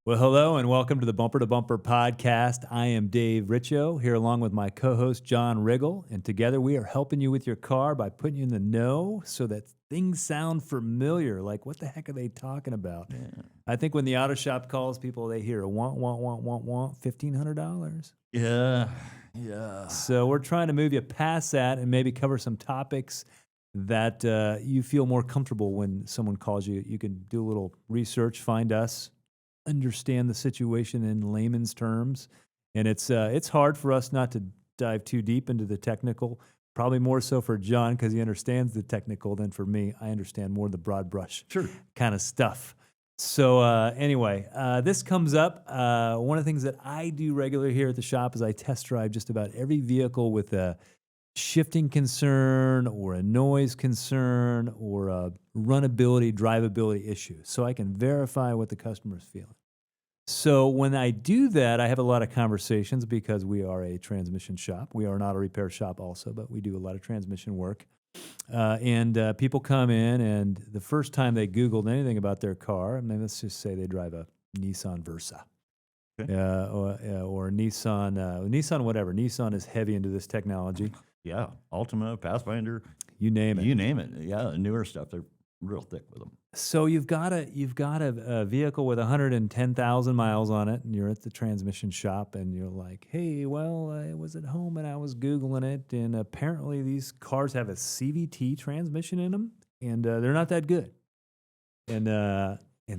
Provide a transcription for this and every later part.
Well, hello and welcome to the Bumper to Bumper podcast. I am Dave Richo here along with my co-host John Riggle, and together we are helping you with your car by putting you in the know so that things sound familiar. Like, what the heck are they talking about? Yeah. I think when the auto shop calls people, they hear want, $1,500. Yeah. So we're trying to move you past that and maybe cover some topics that you feel more comfortable when someone calls you. You can do a little research, find us, understand the situation in layman's terms, and it's hard for us not to dive too deep into the technical. Probably more so for John because he understands the technical than for me. I understand more of the broad brush kind of stuff. So anyway, this comes up. One of the things that I do regularly here at the shop is I test drive just about every vehicle with a shifting concern or a noise concern or a runnability, drivability issue, so I can verify what the customer is feeling. So when I do that, I have a lot of conversations because we are a transmission shop. We are not a repair shop also, but we do a lot of transmission work. And people come in, and the first time they Googled anything about their car, I mean, let's just say they drive a Nissan Versa. Okay. Or Nissan whatever. Nissan is heavy into this technology. Yeah. Altima, Pathfinder, You name it. you name it. Yeah, the newer stuff, they're real thick with them. So you've got a vehicle with 110,000 miles on it, and you're at the transmission shop, and you're like, "Hey, well, I was at home and I was Googling it, and apparently these cars have a CVT transmission in them, and they're not that good." And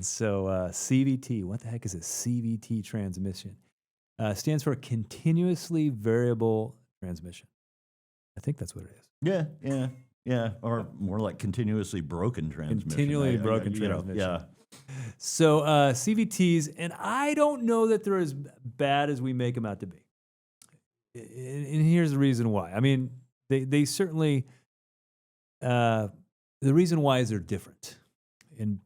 so CVT, what the heck is a CVT transmission? Stands for continuously variable transmission. I think that's what it is. Yeah. Or more like continuously broken transmission. Continually broken you know, transmission. yeah. So CVTs, and I don't know that they're as bad as we make them out to be. And here's the reason why. I mean, they certainly, the reason why is they're different. And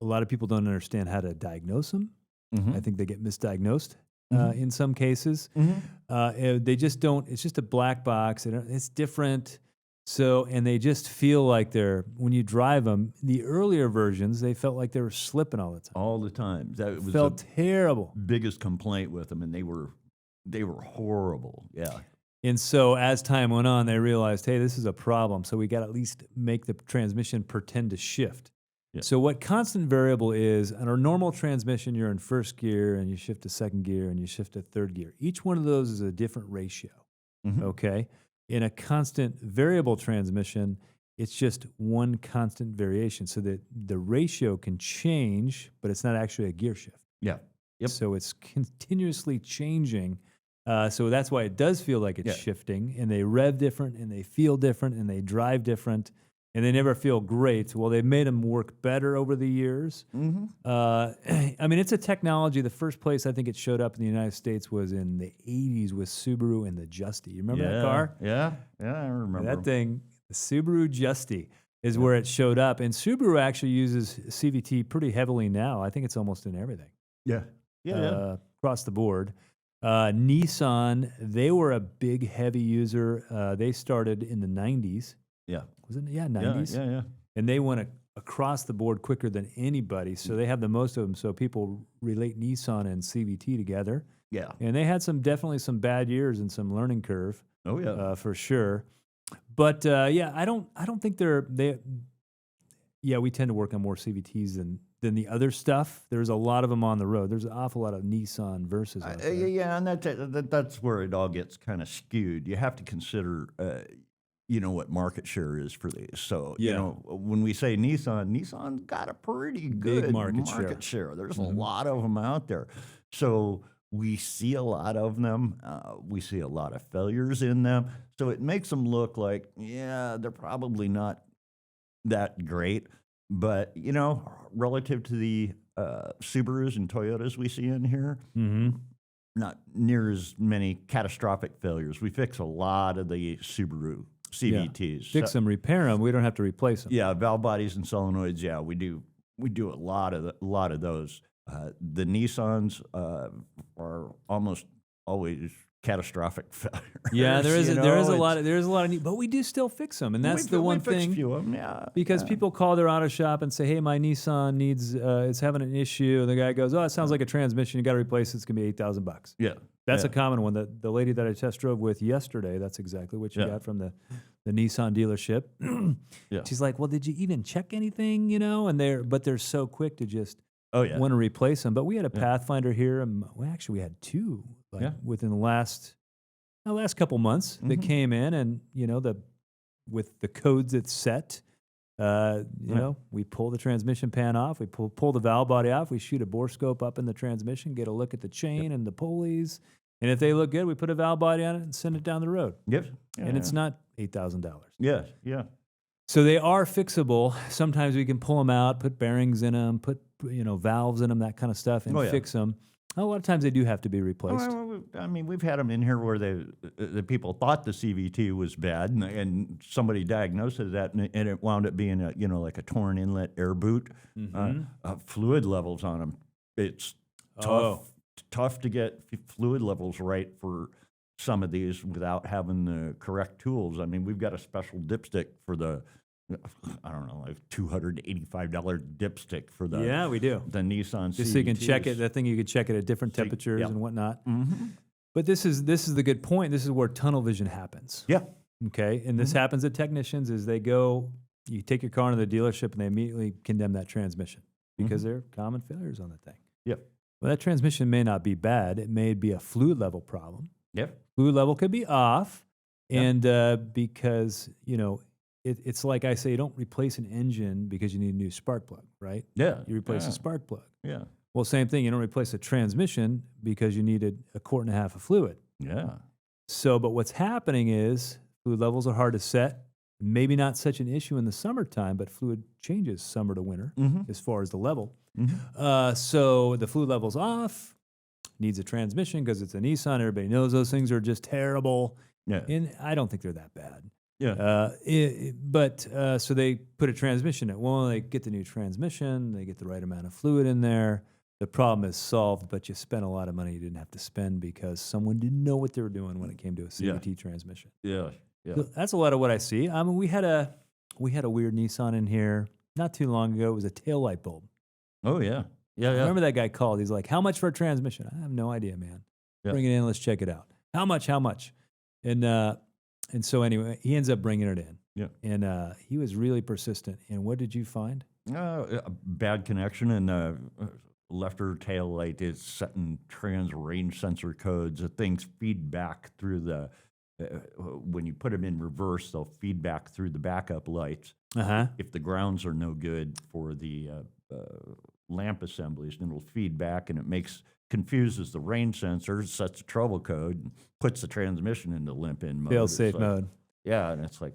a lot of people don't understand how to diagnose them. Mhm. I think they get misdiagnosed Mhm. in some cases. They just don't, it's just a black box. It's different. So, and they just feel like when you drive them, the earlier versions, they felt like they were slipping all the time. All the time. That was Felt terrible. biggest complaint with them, and they were horrible. Yeah. And so as time went on, they realized, hey, this is a problem. So we got to at least make the transmission pretend to shift. Yeah. So what constant variable is, on a normal transmission, you're in first gear and you shift to second gear and you shift to third gear. Each one of those is a different ratio, Mhm. okay? In a constant variable transmission, it's just one constant variation. So that the ratio can change, but it's not actually a gear shift. Yeah. Yep. So it's continuously changing. So that's why it does feel like it's shifting, and they rev different, and they feel different, and they drive different, and they never feel great. Well, they've made them work better over the years. Mm-hmm. I mean, it's a technology. The first place I think it showed up in the United States was in the 80s with Subaru and the Justy. You remember that car? Yeah, I remember. That thing, the Subaru Justy, is where it showed up. And Subaru actually uses CVT pretty heavily now. I think it's almost in everything. Yeah. Across the board. Nissan, they were a big, heavy user. They started in the 90s. Yeah. Was it? Yeah, 90s. Yeah. And they went across the board quicker than anybody. So they have the most of them. So people relate Nissan and CVT together. Yeah. And they had definitely some bad years and some learning curve. Oh yeah. For sure. But I don't think we tend to work on more CVTs than the other stuff. There's a lot of them on the road. There's an awful lot of Nissan Versas out there. Yeah, and that's where it all gets kind of skewed. You have to consider, what market share is for these. So, when we say Nissan's got a pretty good Big market share. There's a lot of them out there. So we see a lot of them. We see a lot of failures in them. So it makes them look like, they're probably not that great. But, relative to the Subarus and Toyotas we see in here, not near as many catastrophic failures. We fix a lot of the Subaru CVTs. Fix them, repair them. We don't have to replace them. Yeah, valve bodies and solenoids. Yeah, we do a lot of those. The Nissans are almost always catastrophic failures. Yeah, there is you there is know, a lot it's- of need, but we do still fix them, and that's the one we fix a thing. few of 'em, yeah, Because yeah. people call their auto shop and say, "Hey, my Nissan needs it's having an issue," and the guy goes, "Oh, it sounds like a transmission. You got to replace it. It's gonna be $8,000." Yeah, That's yeah. a common one. The lady that I test drove with yesterday, that's exactly what she Yeah. got from the Nissan dealership. Yeah. She's like, "Well, did you even check anything? You know?" And they're so quick to just Oh yeah. want to replace them. But we had a Yeah. Pathfinder here, and well, actually, we had two Yeah. within the last couple months that Mhm. came in, and with the codes it's set. We pull the transmission pan off, we pull the valve body off, we shoot a bore scope up in the transmission, get a look at the chain and the pulleys, and if they look good, we put a valve body on it and send it down the road. Yes. Yeah, And it's not $8,000. Yes. Yeah. So they are fixable. Sometimes we can pull them out, put bearings in them, put valves in them, that kind of stuff, and Oh, yeah. fix them. A lot of times they do have to be replaced. I mean, we've had them in here where the people thought the CVT was bad, and somebody diagnosed it that, and it wound up being like a torn inlet air boot. Fluid levels on them, it's tough to get fluid levels right for some of these without having the correct tools. I mean, we've got a special dipstick for the, I don't know, like $285 dipstick for the Yeah, we do. the Nissan Just so you can check it. CVTs. That thing you can check it at different temperatures yeah. and whatnot. Mhm. But this is the good point. This is where tunnel vision happens. Yeah. Okay, and this happens at technicians. Is you take your car into the dealership and they immediately condemn that transmission because there are common failures on the thing. Yep. Well, that transmission may not be bad. It may be a fluid level problem. Yep. Fluid level could be off, Yep. and because it's like I say, you don't replace an engine because you need a new spark plug, right? Yeah. You replace yeah. a spark plug. Yeah. Well, same thing. You don't replace a transmission because you needed a quart and a half of fluid. Yeah. So, but what's happening is fluid levels are hard to set. Maybe not such an issue in the summertime, but fluid changes summer to winter Mhm. as far as the level. Mhm. So the fluid level's off, needs a transmission because it's a Nissan. Everybody knows those things are just terrible. Yeah. And I don't think they're that bad. Yeah. So they put a transmission in. Well, they get the new transmission, they get the right amount of fluid in there. The problem is solved, but you spent a lot of money you didn't have to spend because someone didn't know what they were doing when it came to a CVT transmission. Yeah. Yeah. So that's a lot of what I see. I mean, we had a weird Nissan in here not too long ago. It was a taillight bulb. Oh yeah. Yeah. I Yeah. remember that guy called. He's like, "How much for a transmission?" I have no idea, man. Yeah. Bring it in. Let's check it out. How much? How much? And so anyway, he ends up bringing it in. Yeah. And he was really persistent. And what did you find? A bad connection, and left rear tail light is setting trans range sensor codes. The things feed back through the when you put them in reverse, they'll feed back through the backup lights. If the grounds are no good for the lamp assemblies, then it'll feed back, and it confuses the range sensor, sets a trouble code, and puts the transmission into limp-in mode. Fail-safe It's like, mode. Yeah, and it's like,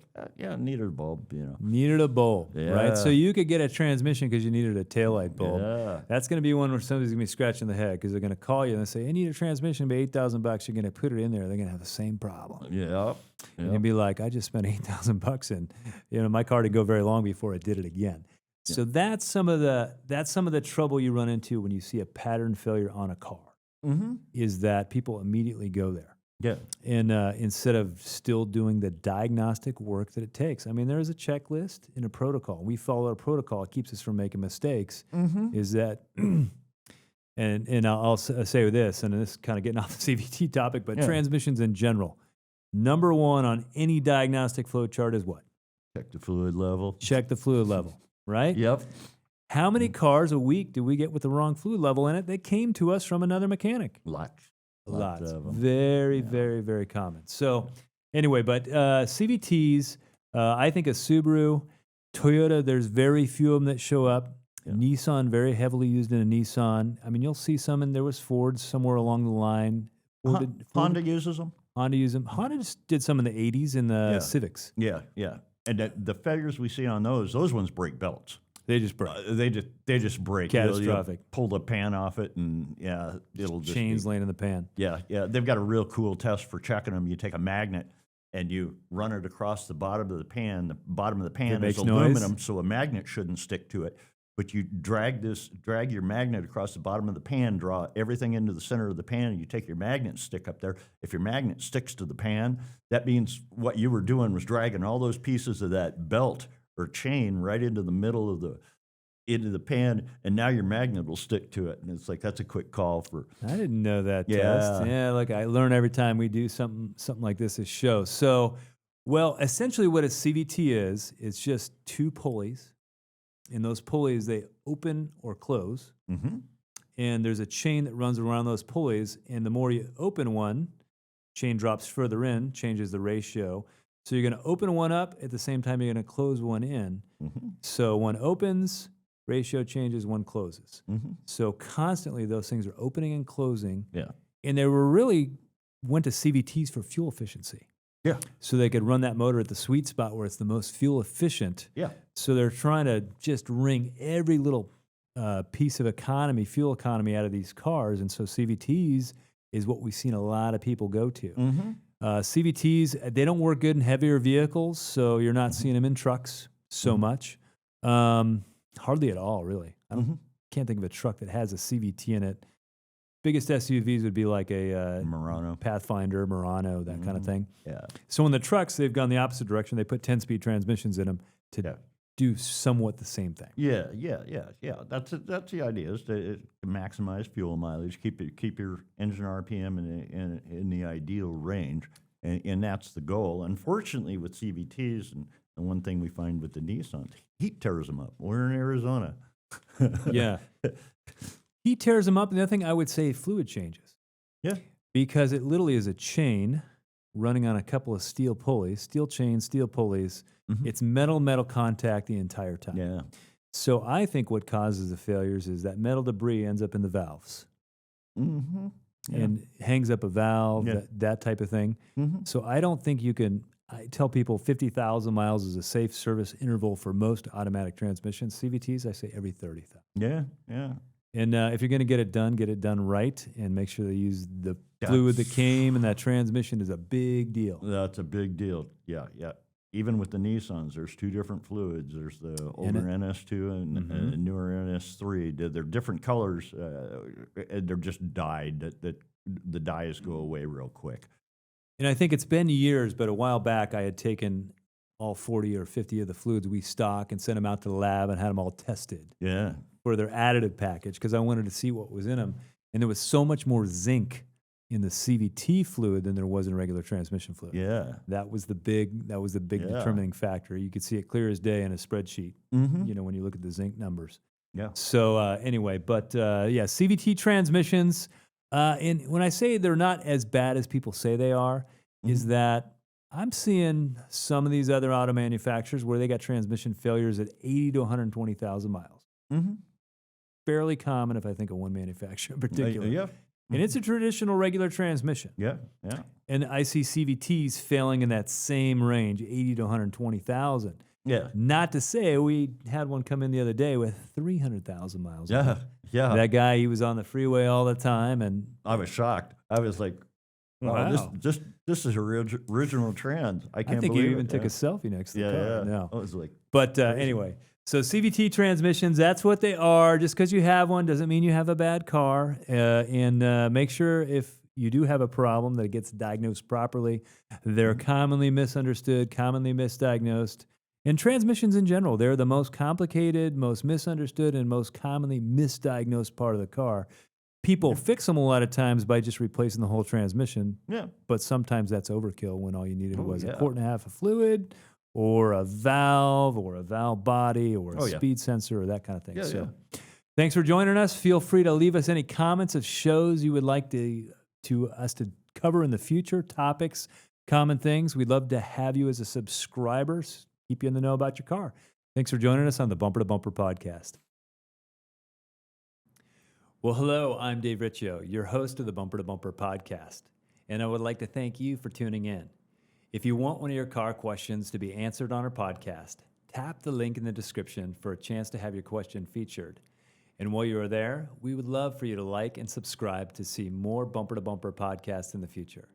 needed a bulb, Needed a bulb, right? So Yeah. you could get a transmission because you needed a taillight bulb. Yeah. That's going to be one where somebody's going to be scratching the head because they're going to call you and they say, "I need a transmission, but $8,000." You're going to put it in there. They're going to have the same problem. Yeah. And you'd be like, "I just spent $8,000 and my car didn't go very long before it did it again." So that's some of the trouble you run into when you see a pattern failure on a car. Mm-hmm. Is that people immediately go there. Yeah. And instead of still doing the diagnostic work that it takes. I mean, there is a checklist and a protocol. We follow our protocol. It keeps us from making mistakes. Mm-hmm. Is that, and I'll say this, and this is kind of getting off the CVT topic, but transmissions in general. Number one on any diagnostic flow chart is what? Check the fluid level. Check the fluid level, right? Yep. How many cars a week do we get with the wrong fluid level in it that came to us from another mechanic? Lots. Lots. Of them. Very, very, very common. So anyway, but CVTs, I think a Subaru, Toyota, there's very few of them that show up. Yeah. Nissan, very heavily used in a Nissan. I mean, you'll see some, and there was Ford somewhere along the line. Honda uses them. Honda used them. Honda just did some in the 80s in the Civics. Yeah, yeah. And the failures we see on those ones break belts. They just break. They just break. Catastrophic. You'll pull the pan off it, and it'll just chains laying in the pan. Yeah, yeah. They've got a real cool test for checking them. You take a magnet and you run it across the bottom of the pan. The bottom of the pan is makes aluminum, noise. so a magnet shouldn't stick to it. but you drag your magnet across the bottom of the pan, draw everything into the center of the pan, and you take your magnet stick up there. If your magnet sticks to the pan, that means what you were doing was dragging all those pieces of that belt or chain right into the middle of the pan, and now your magnet will stick to it. And it's like, that's a quick call for. I didn't know that test. Yeah. Yeah, look, I learn every time we do something like this at show. So, well, essentially what a CVT is, it's just two pulleys. And those pulleys, they open or close. Mm-hmm. And there's a chain that runs around those pulleys. And the more you open one, chain drops further in, changes the ratio. So you're going to open one up at the same time you're going to close one in. Mm-hmm. So one opens, ratio changes, one closes. Mm-hmm. So constantly those things are opening and closing. Yeah. And they were really went to CVTs for fuel efficiency. Yeah. So they could run that motor at the sweet spot where it's the most fuel efficient. Yeah. So they're trying to just wring every little piece of fuel economy out of these cars. And so CVTs is what we've seen a lot of people go to. Mm-hmm. CVTs, they don't work good in heavier vehicles, so you're not seeing them in trucks so much. Hardly at all, really. I can't think of a truck that has a CVT in it. Biggest SUVs would be like a Murano. Pathfinder, Murano, that kind of thing. Yeah. So in the trucks, they've gone the opposite direction. They put 10-speed transmissions in them to do somewhat the same thing. Yeah. That's the idea, is to maximize fuel mileage, keep your engine RPM in the ideal range, and that's the goal. Unfortunately, with CVTs, and the one thing we find with the Nissans, heat tears them up. We're in Arizona. Yeah. Heat tears them up. And the other thing I would say, fluid changes. Yeah. Because it literally is a chain running on a couple of steel pulleys, steel chains, steel pulleys. Mm-hmm. It's metal contact the entire time. Yeah. So I think what causes the failures is that metal debris ends up in the valves Mm-hmm. Yeah. and hangs up a valve, Yeah. that type of thing. Mm-hmm. So I don't think you can. I tell people 50,000 miles is a safe service interval for most automatic transmissions. CVTs, I say every 30,000. Yeah. Yeah. And if you're going to get it done right, and make sure they use the fluid that came in that transmission is a big deal. That's a big deal. Yeah. Even with the Nissans, there's two different fluids. There's the older NS2 and newer NS3. They're different colors. They're just dyed. That the dyes go away real quick. And I think it's been years, but a while back I had taken all 40 or 50 of the fluids we stock and sent them out to the lab and had them all tested. Yeah. For their additive package, because I wanted to see what was in them. And there was so much more zinc in the CVT fluid than there was in regular transmission fluid. Yeah. That was the big determining factor. You could see it clear as day in a spreadsheet, Mm-hmm. when you look at the zinc numbers. Yeah. So anyway, but CVT transmissions, and when I say they're not as bad as people say they are, is that I'm seeing some of these other auto manufacturers where they got transmission failures at 80 to 120,000 miles. Mm-hmm. Fairly common if I think of one manufacturer in particular. Yeah. And it's a traditional regular transmission. Yeah. And I see CVTs failing in that same range, 80 to 120,000. Yeah. Not to say we had one come in the other day with 300,000 miles. Yeah. Yeah. That guy, he was on the freeway all the time. And I was shocked. I was like, wow. This is original trans. I can't think believe you even it. took a selfie next to the car. Yeah. No. I was like, But anyway, so CVT transmissions, that's what they are. Just because you have one doesn't mean you have a bad car. And make sure if you do have a problem that it gets diagnosed properly. They're commonly misunderstood, commonly misdiagnosed. And transmissions in general, they're the most complicated, most misunderstood, and most commonly misdiagnosed part of the car. People fix them a lot of times by just replacing the whole transmission. Yeah. But sometimes that's overkill when all you needed was yeah. a quart and a half of fluid or a valve body or a speed sensor or that kind of thing. Thanks for joining us. Feel free to leave us any comments of shows you would like us to cover in the future, topics, common things. We'd love to have you as a subscriber, keep you in the know about your car. Thanks for joining us on the Bumper to Bumper podcast. Well, hello, I'm Dave Riccio, your host of the Bumper to Bumper podcast, and I would like to thank you for tuning in. If you want one of your car questions to be answered on our podcast, tap the link in the description for a chance to have your question featured. And while you are there, we would love for you to like and subscribe to see more Bumper to Bumper podcasts in the future.